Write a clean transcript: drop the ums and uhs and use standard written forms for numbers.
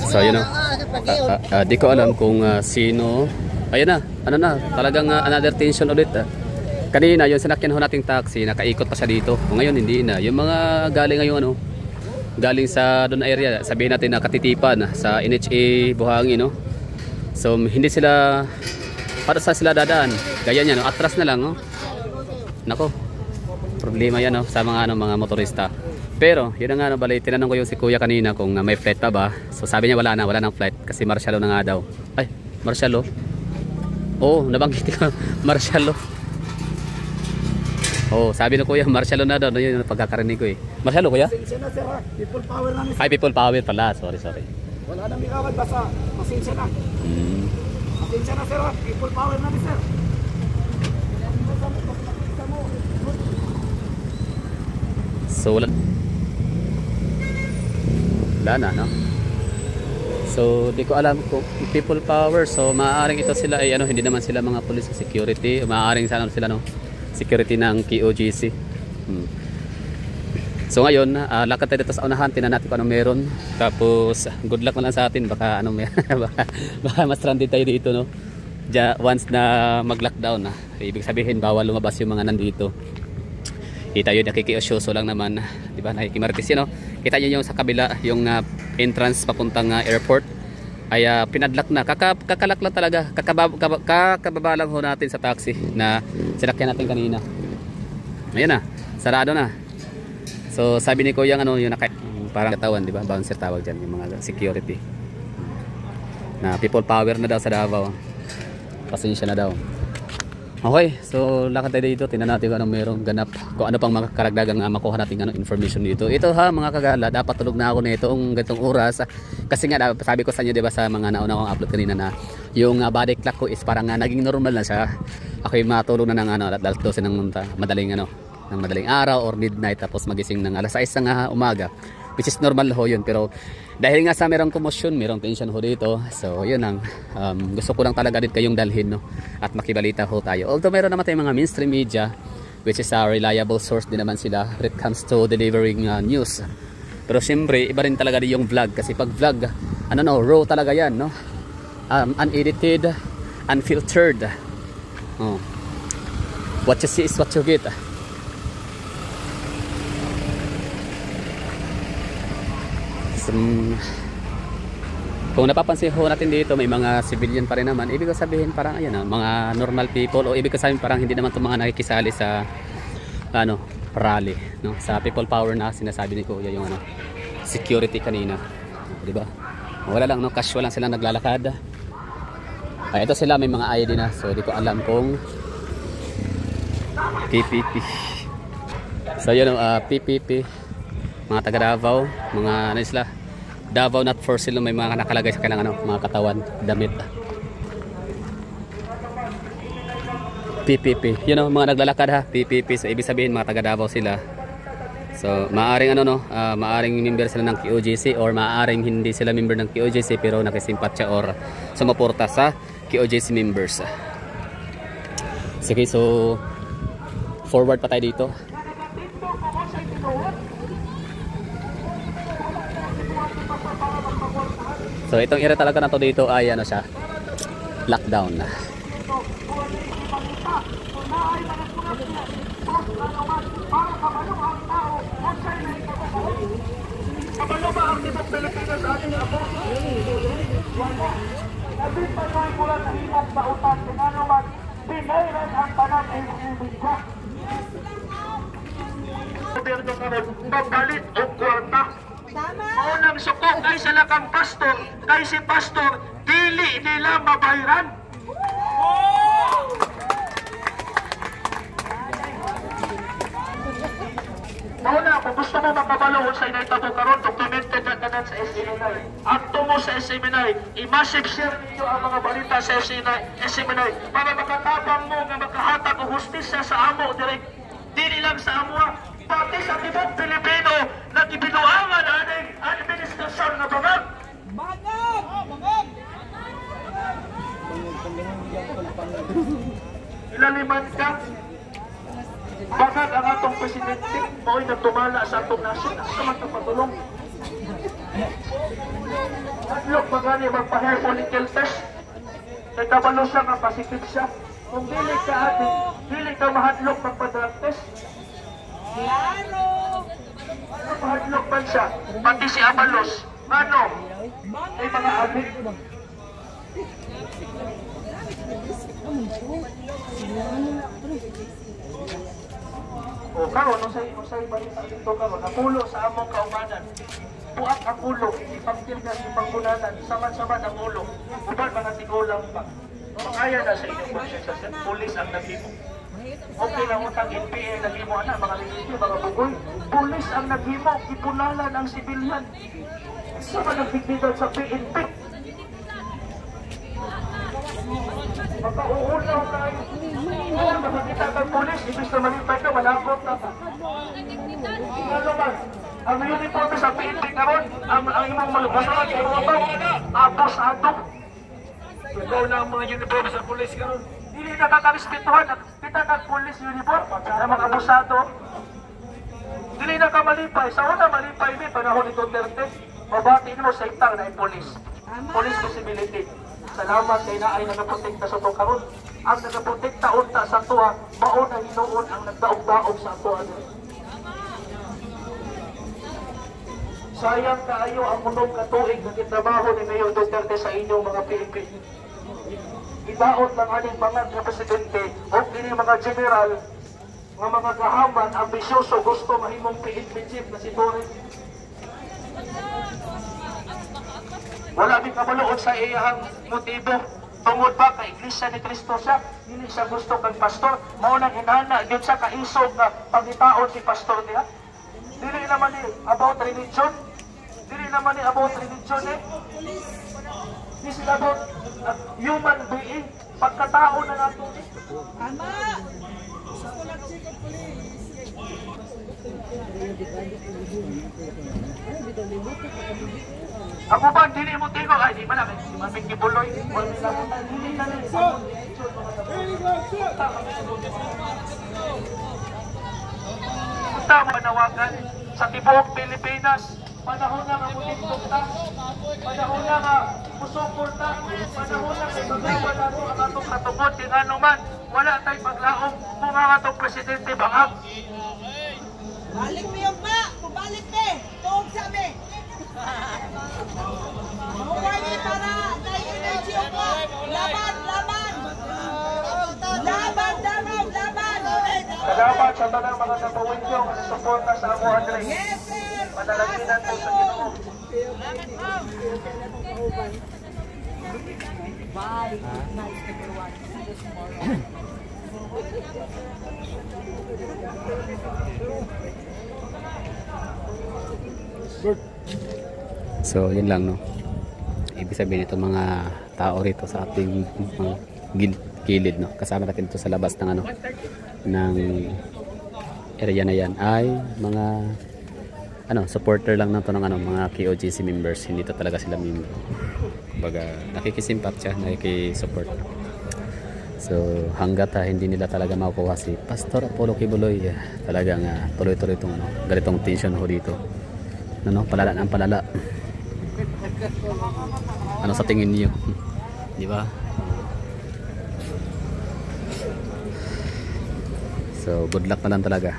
So yun di ko alam kung sino. Ayun na, ano na, talagang another tension ulit. Kanina yung sinakyan ho nating taxi, nakaikot pa siya dito. Ngayon hindi na. Yung mga galing ngayon galing sa doon area, sabihin natin na Katitipan sa NHA Buhangin, no. So hindi sila, para sa sila dadaan. Gaya niya, no, atras na lang, no. Nako. Problema 'yan, no, sa mga mga motorista. Pero yun na nga, no, bali tinanong ko yung si Kuya kanina kung may flight pa ba. So sabi niya wala nang flight kasi Marshalo na nga daw. Ay, Marshalo. Oh, nabanggit ko Marshalo. Oh, sabi ng Kuya Marshalo na daw, no, yun yung pagkakarinig ko eh. Marshalo, Kuya? People power na. Ay, people power pala. Sorry. Wala nang mikawad basta pasensya na. Pasensya na sir, people power na ni sir. So wala na, no? So di ko alam kung people power. So maaaring ito sila ay hindi naman sila mga police security. Maaaring sana sila, no, security ng KOJC. So ngayon, lakad tayo dito sa unahan, tinan natin kung ano meron. Tapos good luck na lang sa atin, baka baka mas stranded tayo dito, no. Once na mag-lockdown, ibig sabihin bawal lumabas yung mga nandito. Kita yun, nakikiosyoso lang naman, di ba, nakikimartis yun, no? Kita nyo yung sa kabila, yung entrance papuntang airport ay pinadlock na, kakalak lang talaga, kakababa lang ho natin sa taxi na sinakyan natin kanina. Ayan na, sarado na. So sabi ni Kuya yung parang katawan, di ba, bouncer tawag dyan, yung mga security na people power na daw sa Davao. Pasensya na daw. Okay, so lakad tayo dito, tingnan natin kung ano meron ganap, kung ano pang mga karagdagang makuha natin information dito. Ito mga kagala, dapat tulog na ako nito ganitong oras kasi nga sabi ko sa inyo, 'di ba, sa mga nauna kong upload kanina na yung body clock ko is parang naging normal na siya. Ako'y matulog na ng 12 ng madaling araw or midnight, tapos magising ng alas 6 ng umaga, which is normal ho yun. Pero dahil nga sa merong commotion, merong tension ho dito, so yun ang gusto ko lang talaga din kayong dalhin, no, at makibalita ho tayo. Although meron naman tayong mga mainstream media which is a reliable source din naman sila when it comes to delivering news. Pero siyempre iba rin talaga din yung vlog, kasi pag vlog raw talaga yan, no, unedited, unfiltered. What you see is what you get. Kung napapansin ho natin dito, may mga civilian pa rin naman. Ibig sabihin parang mga normal people, o ibig sabihin parang hindi naman itong mga nakikisali sa rally, no? Sa people power na sinasabi ni Kuya yung security kanina, di ba? Wala lang, no, casual lang sila naglalakad. Ay, ito sila, may mga ID na, so di ko alam kung PPP. So yun, PPP, mga taga Davao, mga sila, Davao not for sale, may mga nakalagay sa kanilang mga katawan, damit. PPP, mga naglalakad PPP, so ibig sabihin mga taga Davao sila. So maaring maaring member sila ng KOJC, or maaring hindi sila member ng KOJC pero nakisimpatya or sumuporta sa KOJC members. Sige, so forward pa tayo dito. So itong area talaga na to dito ay siya, lockdown na. Gobyerno karon pagbalit og kwarta. Unang suko kay sila kang pastor, kay si pastor dili nila mabayaran. Una, kung gusto mo makabalo sa inaitabo karon, documented na tanan sa SMNI. Akto mo sa SMNI, i-massive share ninyo ang mga balita sa SMNI para makatabang mo nga makahatag og hustisya sa amo direct. Dili lang sa amo, pati sa tibok Pilipino na gibinuangan aning administrasyon nga bangag. Ilaliman ka. Bangag ang atong presidente, mao'y nagtumala sa atong nasyon. Asa man ka patulong? gani magpa-hair follicle test. Nagkabalo siya nga Pacific siya. Kung dili ka ate, dili ka mahadlok magpa-drug test. Claro! Mahadlok man siya. Pati si Abalos. Ano? Ay mga adik. O karon usay balita dito karon napulo sa among kaumanan. Puak ang ulo, ipangtirgas, ipangkunanan, samad-samad ang ulo. Uban mga tigulang pa. Makaya na sa inyong konsensya, pulis ang naghimo. Okay lang utang NPA naghimo na, mga liliti, mga bugoy. Pulis ang naghimo, ipunalan ang sibilyan. Sama nagbigbidal sa PNP. Magkauulaw tayo. Makakita kang pulis, ibig na malipay ka, malakot na. Ano man? Ang uniform sa PNP karon, ang imong malabasaan sa mga bang, abos-ato. Ikaw na ang mga uniform sa pulis karon. Hindi nakakarespetuhan. Kita ng pulis uniform, ang mga abosado. Hindi na ka malipay. Sa una malipay ni panahon ni Duterte, mabatiin mo sa itang na yung pulis. Police visibility. Salamat kay naay nagaprotekta sa to karon. Ang nagaprotekta unta sa tuwa, maon ang hinuon ang nagdaog-daog sa tuwa. Sayang kaayo ang unong katuig na kitrabaho ni Mayor Duterte sa inyong mga Pilipino. Idaot lang aning mga presidente o kini mga general nga mga gahaman, ambisyoso, gusto mahimong PNP chief na si Torres. Wala din kabaluod sa iyahang motibo. Tungod ba ka Iglesia ni Cristo siya? Hindi siya gusto kang pastor. Maunang hinana, yun siya kaisog na pagitaon si pastor niya. Dili naman ni about religion. Dili naman ni about religion eh. This is about human being. Pagkatao na nato eh. Ama! Ako ba, dili mo tigo? Ay, di man na. Si Maming Kibuloy. Dili na ni. Punta mo manawagan sa tibuok Pilipinas. Panahon na nga mutiktok-ta. Panahon na nga musuporta. Panahon na nga magawa na ito ang atong katungod. Kung ano man, wala tayong paglaong kung ang atong presidente bangag. Balik mo yung pa! Kubalik me! Tuog sa me! Mawali para! Tayo energy yung pa! Laban! Laban! Laban! Laban! Laban! Salamat sa tanang mga napawin nyo kasi suporta sa ako, Andre. Yes, sir! Panalaginan po sa Ginoo. So yun lang, no. Ibig sabihin ito mga tao rito sa ating mga gilid, no. Kasama natin ito sa labas ng ano ng area na yan ay mga supporter lang ng mga KOGC members. Hindi to talaga sila member. Kumbaga nakikisimpat siya, nakikisupport. So hanggat hindi nila talaga makukuha si Pastor Apollo Kibuloy, talagang tuloy-tuloy itong ganitong tension ho dito. Palala ng palala. Ano sa tingin niyo? Di ba? So good luck na lang talaga.